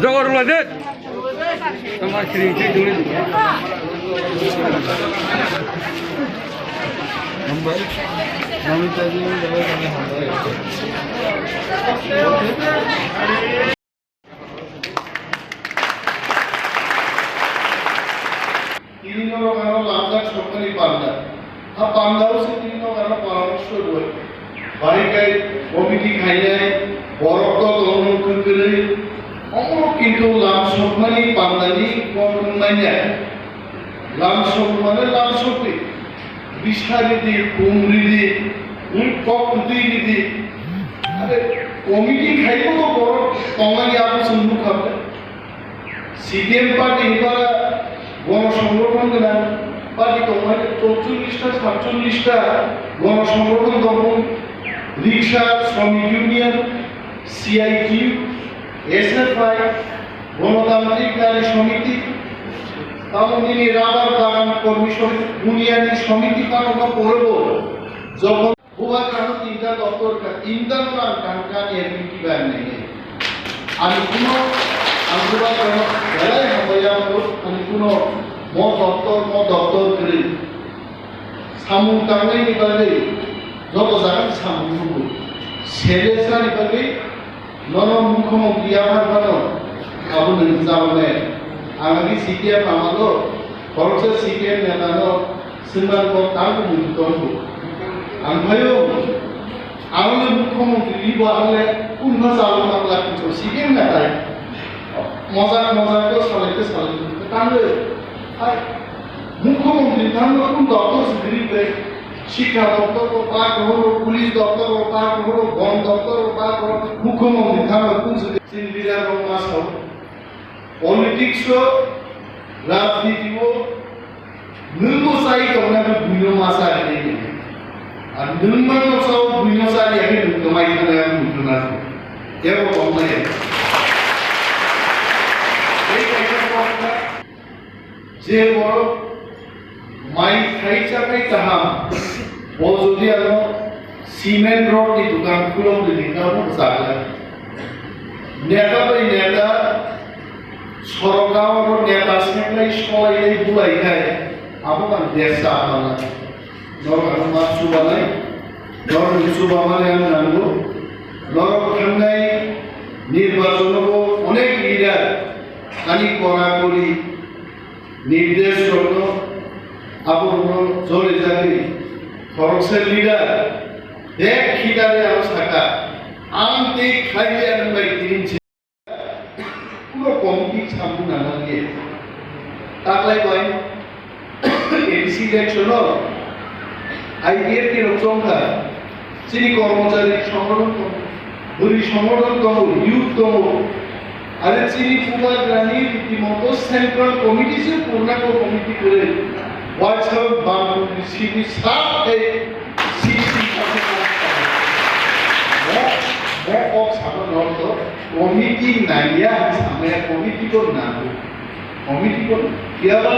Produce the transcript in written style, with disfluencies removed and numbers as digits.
Jangan dulu aja. Sama kering dulu. Nampak? Kami tadi jalan kami hambat. Ini orang lancar seperti panda. Pandau sih ini orang peramus dua. Barikai komiti kaya, borok tolong kekeri. Orang itu langsung mani pandani kontennya. Langsung di. Bishari di, kumri di, kok di. Ada komiti kaya itu borok tongai aku senduk apa. CDM parti ini গণসংগঠন দিলাম party তোমার ৪৪টা ৪৭টা গণসংগঠন তখন রিক্সা শ্রমিক union CITU SFI গণতান্ত্রিক নারী সমিতি তামদিনী rubber বাগান কর্মী সমিতি বুনিয়াদী সমিতি কারণ করব যখন ভুয়া কারণ তিনটা দপ্তর তিনটা কানকান এমপি ব্যান নেই আমি কোনো আন্দোলন বেলায় হবাইয়া আমি কোনো দপ্তর করে সামুন টাঙ্গাইনি বাদে যত জায়গায় সামুন ঢুকবো সেলেসানি বাদে নন মুখ্যমন্ত্রী আমার বানো আবু যাবে আগামী সিপিএম আমাদের খরচ সিপিএম নেতানো সিদ্ধান্ত তাকে মুক্ত আমভাইও আমলে মুখ্যমন্ত্রী লিব আমলে কোন ভাষা আলোচনা লাগছে সিপিএম নেতায় মজা করে চালাইতে তাহলে মুখ্যমন্ত্রী তাহলে কোন দপ্তর দিতে শিক্ষা দপ্তর পাক হলো পুলিশ দপ্তর পাক হলো বন দপ্তর পাক হলো মুখ্যমন্ত্রী তাহলে কোন সিন্ডিকেট মাস হবে পলিটিক্স রাজনীতি নৈবো চাই তোমরা দুইনো মাস আগে আর নির্মাণ সব দুইনো চাই আগে তোমাই এখানে আমি বুঝতে না এরকম কমলাই যে বড় মাই খাই তাহাম ও যদি আলো সিমেন্ট রড দি দোকান খুলো দিদি কারণ জাগলা নেতা সরকার নেতা সেলাই সবাই এই বুলাই খায় আপনার দেশ আপনার নরক মাছ সুবা নাই নরক সুবা মানে আমি জানবো নরক ঠান্ডায় নির্বাচন অনেক লিডার খানি কড়াকড়ি নির্দেশ করলো আপনার জোরে যাবে খরচের লিডার দেখ খিদারে আরো থাকা আনতে খাইলে আমি ভাই দিনছে পুরো কমিটি সামনে না লাগিয়ে তাকলাই ভাই এডিসি দেখছিল আইডিএফ কে রক্ষা যিনি কর্মচারী সংগঠন হরি সংগঠন কম ইউথ কম আরে চিনি পুরা গ্রামী রীতিমতো সেন্ট্রাল কমিটি সে পূর্ণাঙ্গ কমিটি করে হোয়াটসঅ্যাপ বাংলাদেশ সিটি সাত এই সিটি কমিটি নাইয়া সামনে কমিটি কর না কমিটি কর